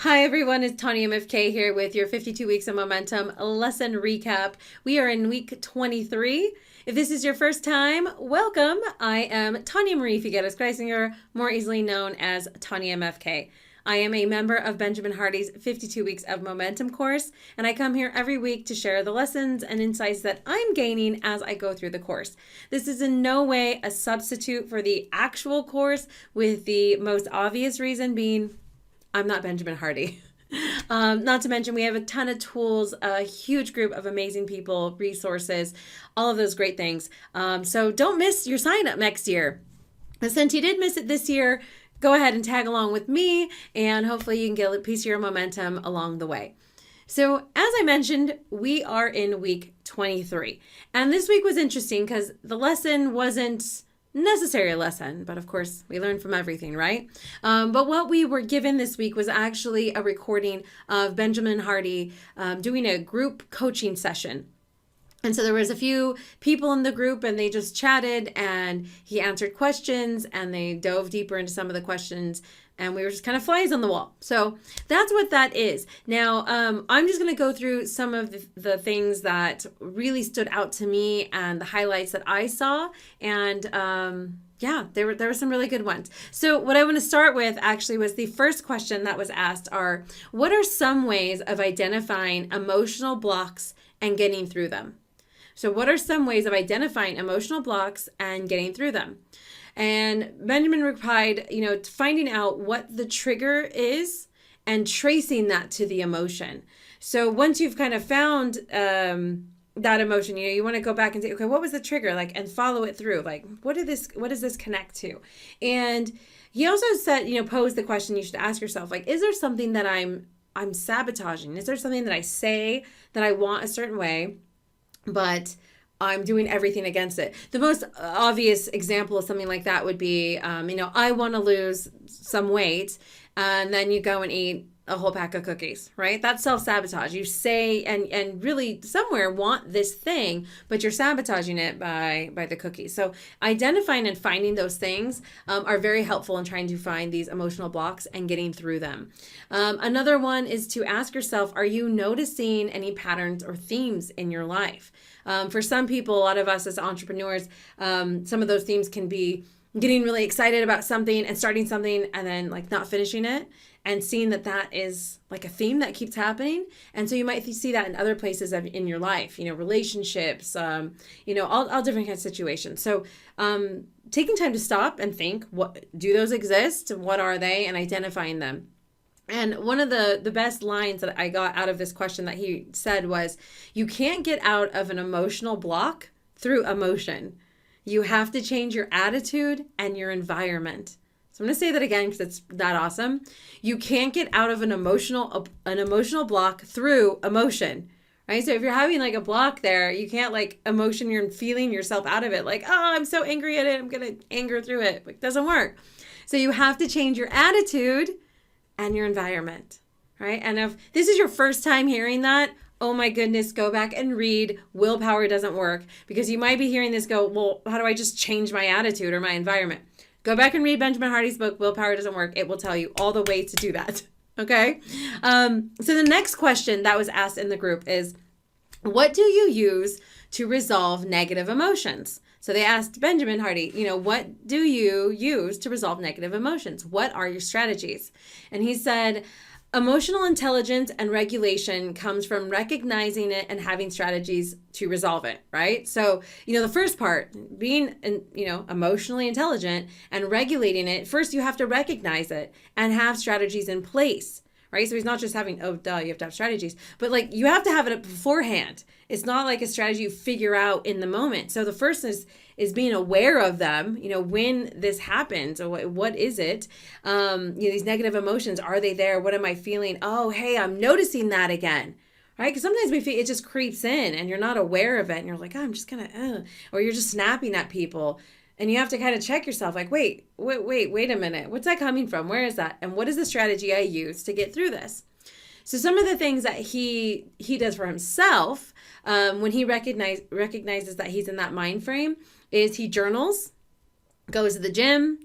Hi everyone, it's TanyaMFK here with your 52 Weeks of Momentum lesson recap. We are in week 23. If this is your first time, welcome. I am Tanya Marie Figueres Kreisinger, more easily known as TanyaMFK. I am a member of Benjamin Hardy's 52 Weeks of Momentum course, and I come here every week to share the lessons and insights that I'm gaining as I go through the course. This is in no way a substitute for the actual course, with the most obvious reason being I'm not Benjamin Hardy. Not to mention, we have a ton of tools, a huge group of amazing people, resources, all of those great things. So don't miss your sign up next year. But since you did miss it this year, go ahead and tag along with me, and hopefully you can get a piece of your momentum along the way. So as I mentioned, we are in week 23. And this week was interesting because the lesson wasn't necessary lesson, but of course we learn from everything, right? But what we were given this week was actually a recording of Benjamin Hardy doing a group coaching session. And so there was a few people in the group, and they just chatted, and he answered questions, and they dove deeper into some of the questions, and we were just kind of flies on the wall. So that's what that is. Now, I'm just going to go through some of the things that really stood out to me and the highlights that I saw. And yeah, there were some really good ones. So what I want to start with actually was the first question that was asked are, what are some ways of identifying emotional blocks and getting through them? So what are some ways of identifying emotional blocks and getting through them? And Benjamin replied, finding out what the trigger is and tracing that to the emotion. So once you've kind of found that emotion, you want to go back and say, okay, what was the trigger? And follow it through. What does this connect to? And he also said, pose the question you should ask yourself, is there something that I'm sabotaging? Is there something that I say that I want a certain way, but I'm doing everything against it? The most obvious example of something like that would be, I want to lose some weight, and then you go and eat a whole pack of cookies, right? That's self-sabotage. You say and really somewhere want this thing, but you're sabotaging it by the cookies. So identifying and finding those things are very helpful in trying to find these emotional blocks and getting through them. Another one is to ask yourself, are you noticing any patterns or themes in your life? For some people, a lot of us as entrepreneurs, some of those themes can be getting really excited about something and starting something and then not finishing it, and seeing that is a theme that keeps happening. And so you might see that in other places in your life, relationships, all different kinds of situations. So taking time to stop and think, what do those exist? What are they? And identifying them. And one of the best lines that I got out of this question that he said was, you can't get out of an emotional block through emotion. You have to change your attitude and your environment. So I'm going to say that again because it's that awesome. You can't get out of an emotional block through emotion, right? So if you're having a block there, you can't emotion, you're feeling yourself out of it. Oh, I'm so angry at it, I'm going to anger through it. It doesn't work. So you have to change your attitude and your environment, right? And if this is your first time hearing that, oh my goodness, go back and read Willpower Doesn't Work, because you might be hearing this go, well, how do I just change my attitude or my environment? Go back and read Benjamin Hardy's book, Willpower Doesn't Work. It will tell you all the ways to do that, okay? So the next question that was asked in the group is, what do you use to resolve negative emotions? So they asked Benjamin Hardy, what do you use to resolve negative emotions? What are your strategies? And he said, emotional intelligence and regulation comes from recognizing it and having strategies to resolve it, right? So, the first part, being, emotionally intelligent and regulating it, first you have to recognize it and have strategies in place, right? So he's not just having, oh, duh, you have to have strategies, but you have to have it beforehand. It's not a strategy you figure out in the moment. So the first is being aware of them, when this happens, or what is it? These negative emotions, are they there? What am I feeling? Oh, hey, I'm noticing that again, right? Because sometimes we feel it just creeps in and you're not aware of it. And you're like, oh, I'm just gonna, or you're just snapping at people. And you have to kind of check yourself, wait a minute. What's that coming from? Where is that? And what is the strategy I use to get through this? So some of the things that he does for himself when he recognizes that he's in that mind frame is he journals, goes to the gym,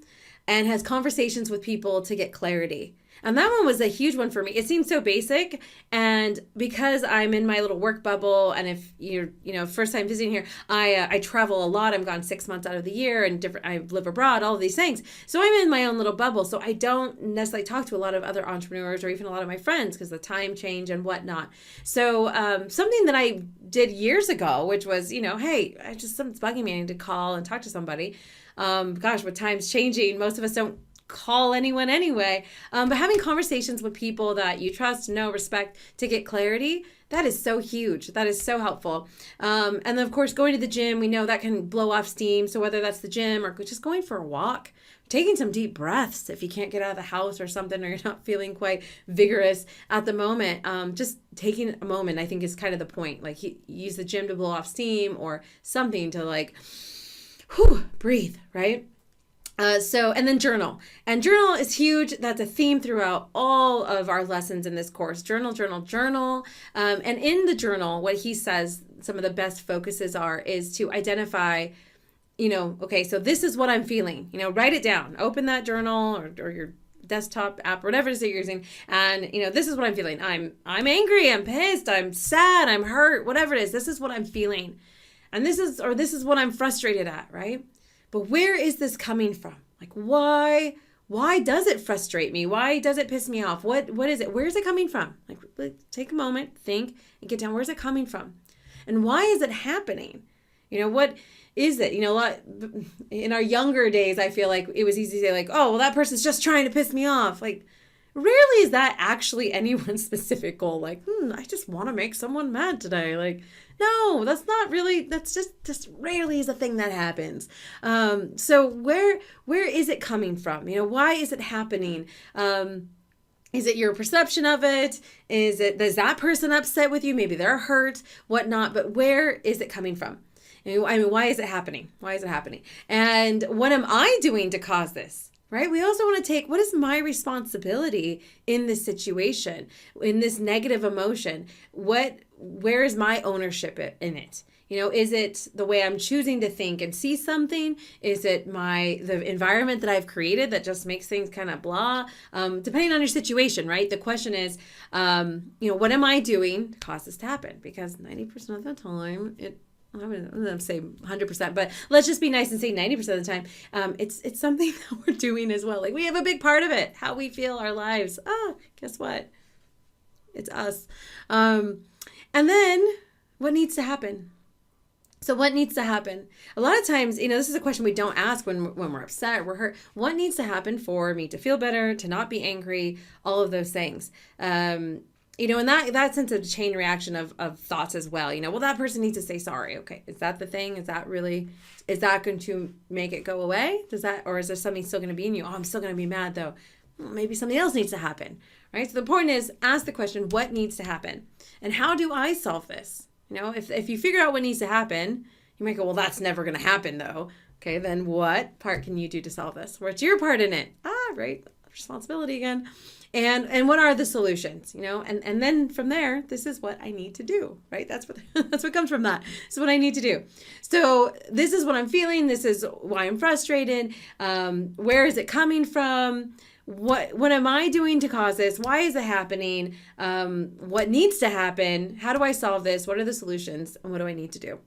and has conversations with people to get clarity. And that one was a huge one for me. It seems so basic. And because I'm in my little work bubble, and if you're, first time visiting here, I travel a lot. I'm gone 6 months out of the year, and I live abroad, all of these things. So I'm in my own little bubble. So I don't necessarily talk to a lot of other entrepreneurs or even a lot of my friends because the time change and whatnot. So something that I did years ago, which was, hey, something's bugging me. I need to call and talk to somebody. Gosh, with times changing, most of us don't call anyone anyway. But having conversations with people that you trust, know, respect to get clarity, that is so huge. That is so helpful. And then, of course, going to the gym, we know that can blow off steam. So whether that's the gym or just going for a walk, taking some deep breaths if you can't get out of the house or something, or you're not feeling quite vigorous at the moment, just taking a moment, I think, is kind of the point. Like, use the gym to blow off steam or something to breathe, right? And then journal. And journal is huge. That's a theme throughout all of our lessons in this course. Journal, journal, journal. And in the journal, what he says some of the best focuses is to identify, okay, so this is what I'm feeling. Write it down. Open that journal or your desktop app, or whatever it is that you're using. And, this is what I'm feeling. I'm angry. I'm pissed. I'm sad. I'm hurt. Whatever it is, this is what I'm feeling. And this is what I'm frustrated at, right? But where is this coming from? Like, why does it frustrate me? Why does it piss me off? What is it? Where is it coming from? Like, take a moment, think, and get down. Where's it coming from? And why is it happening? What is it? A lot in our younger days, I feel like it was easy to say, like, oh, well, that person's just trying to piss me off. Like, rarely is that actually anyone's specific goal. Like, I just want to make someone mad today. Like, no, that's not really, that's just rarely is a thing that happens. So where is it coming from? Why is it happening? Is it your perception of it? Is that person upset with you? Maybe they're hurt, whatnot, but where is it coming from? Why is it happening? Why is it happening? And what am I doing to cause this? Right? We also want to take, what is my responsibility in this situation, in this negative emotion? Where is my ownership in it? Is it the way I'm choosing to think and see something? Is it the environment that I've created that just makes things kind of blah? Depending on your situation, right? The question is, what am I doing to cause this to happen? Because 90% of the time, I'm going to say 100%, but let's just be nice and say 90% of the time, it's something that we're doing as well. Like, we have a big part of it, how we feel our lives. Guess what? It's us. And then what needs to happen? So what needs to happen? A lot of times, this is a question we don't ask when we're upset or we're hurt. What needs to happen for me to feel better, to not be angry, all of those things? And that sense of chain reaction of thoughts as well. Well, that person needs to say sorry. Okay, is that the thing? Is that going to make it go away? Or is there something still going to be in you? Oh, I'm still going to be mad though. Well, maybe something else needs to happen, right? So the point is, ask the question, what needs to happen? And how do I solve this? If you figure out what needs to happen, you might go, well, that's never going to happen though. Okay, then what part can you do to solve this? What's your part in it? Right, responsibility again. And what are the solutions, and then from there, this is what I need to do, right? That's what comes from that. This is what I need to do. So this is what I'm feeling. This is why I'm frustrated. Where is it coming from? What am I doing to cause this? Why is it happening? What needs to happen? How do I solve this? What are the solutions? And what do I need to do?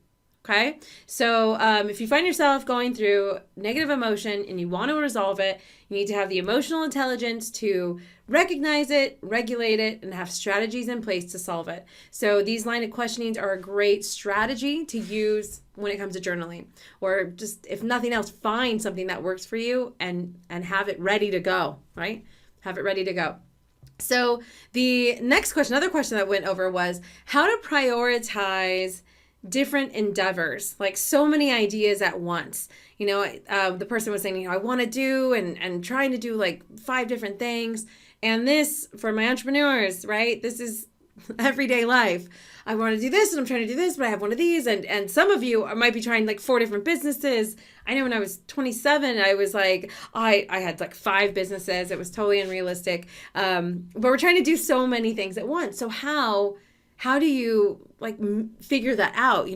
Okay. So if you find yourself going through negative emotion and you want to resolve it, you need to have the emotional intelligence to recognize it, regulate it, and have strategies in place to solve it. So these line of questionings are a great strategy to use when it comes to journaling, or just, if nothing else, find something that works for you and have it ready to go, right? Have it ready to go. So the next question, another question that went over was how to prioritize different endeavors, like so many ideas at once. The person was saying, I want to do and trying to do like 5 different things. And this, for my entrepreneurs, right? This is everyday life. I want to do this and I'm trying to do this, but I have one of these. And some of you might be trying like 4 different businesses. I know when I was 27, I was like, I had like 5 businesses. It was totally unrealistic. But we're trying to do so many things at once. So how do you figure that out?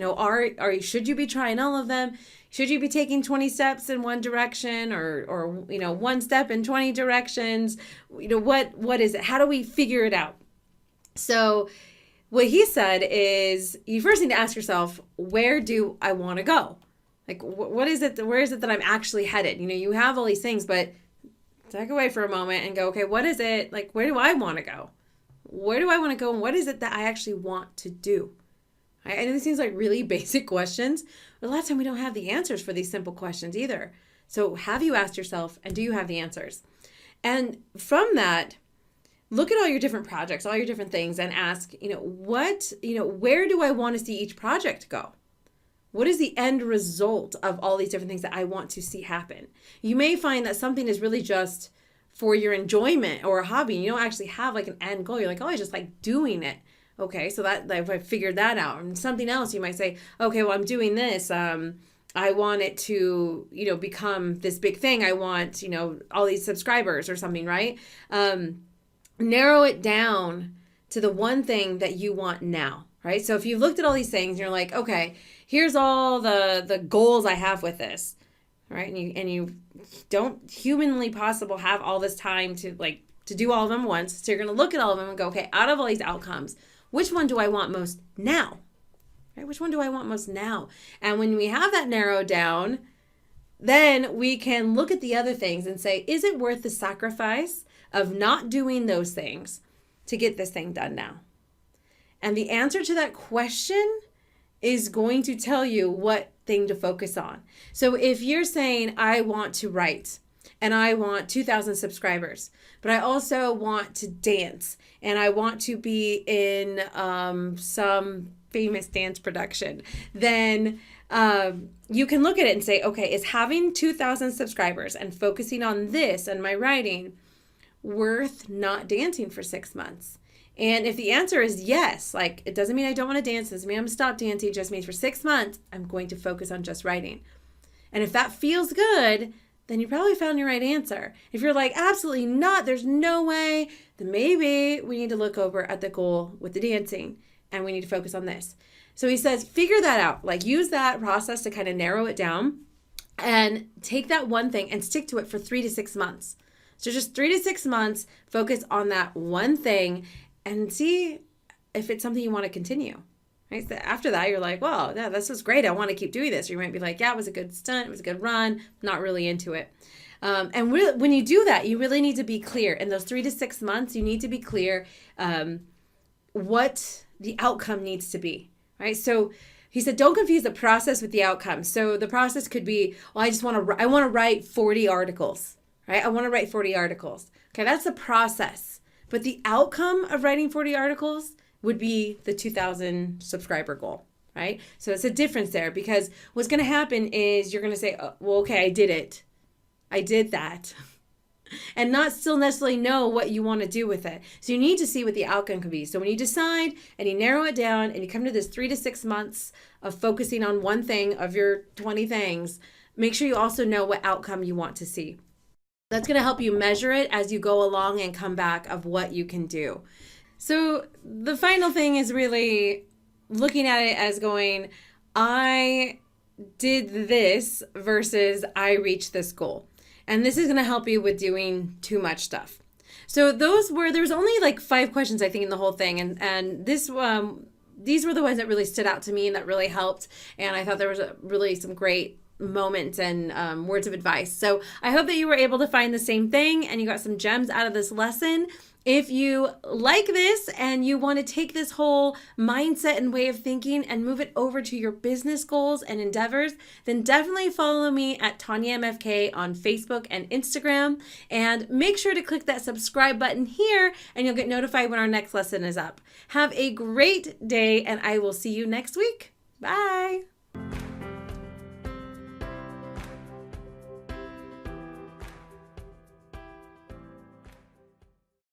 Should you be trying all of them? Should you be taking 20 steps in one direction or one step in 20 directions? What is it? How do we figure it out? So what he said is you first need to ask yourself, where do I want to go? Like, what is it? Where is it that I'm actually headed? You have all these things, but take away for a moment and go, okay, what is it? Like, where do I want to go? Where do I want to go? And what is it that I actually want to do? I know this seems like really basic questions, but a lot of time we don't have the answers for these simple questions either. So have you asked yourself, and do you have the answers? And from that, look at all your different projects, all your different things, and ask, where do I want to see each project go? What is the end result of all these different things that I want to see happen? You may find that something is really just for your enjoyment or a hobby. You don't actually have like an end goal. You're like, oh, I just like doing it. Okay, so that if I figured that out. And something else, you might say, okay, well, I'm doing this. I want it to, become this big thing. I want, all these subscribers or something, right? Narrow it down to the one thing that you want now, right? So if you've looked at all these things and you're like, okay, here's all the goals I have with this, right? And you don't humanly possible have all this time to do all of them once. So you're going to look at all of them and go, okay, out of all these outcomes, which one do I want most now? Right? Which one do I want most now? And when we have that narrowed down, then we can look at the other things and say, is it worth the sacrifice of not doing those things to get this thing done now? And the answer to that question is going to tell you what thing to focus on. So if you're saying, I want to write and I want 2,000 subscribers, but I also want to dance and I want to be in some famous dance production, then you can look at it and say, okay, is having 2,000 subscribers and focusing on this and my writing worth not dancing for 6 months? And if the answer is yes, like it doesn't mean I don't want to dance, doesn't mean I'm going to stop dancing, it just means for 6 months, I'm going to focus on just writing. And if that feels good, then you probably found your right answer. If you're like, absolutely not, there's no way, then maybe we need to look over at the goal with the dancing and we need to focus on this. So he says, figure that out, like use that process to kind of narrow it down and take that one thing and stick to it for 3 to 6 months. So just 3 to 6 months, focus on that one thing and see if it's something you want to continue. Right? So after that, you're like, well, yeah, this was great. I want to keep doing this. Or you might be like, yeah, it was a good stunt. It was a good run. Not really into it. And when you do that, you really need to be clear. In those 3 to 6 months, you need to be clear what the outcome needs to be. Right? So he said, don't confuse the process with the outcome. So the process could be, well, I want to write 40 articles. Right? I want to write 40 articles. Okay, that's the process. But the outcome of writing 40 articles would be the 2,000 subscriber goal, right? So it's a difference there, because what's going to happen is you're going to say, oh, well, okay, I did it. I did that. And not still necessarily know what you want to do with it. So you need to see what the outcome could be. So when you decide and you narrow it down and you come to this 3 to 6 months of focusing on one thing of your 20 things, make sure you also know what outcome you want to see. That's going to help you measure it as you go along and come back of what you can do. So the final thing is really looking at it as going, I did this versus I reached this goal. And this is going to help you with doing too much stuff. So there was only like 5 questions, I think, in the whole thing. And these were the ones that really stood out to me and that really helped. And I thought there was really some great moments and words of advice. So I hope that you were able to find the same thing and you got some gems out of this lesson. If you like this and you want to take this whole mindset and way of thinking and move it over to your business goals and endeavors, then definitely follow me at TanyaMFK on Facebook and Instagram. And make sure to click that subscribe button here and you'll get notified when our next lesson is up. Have a great day and I will see you next week. Bye.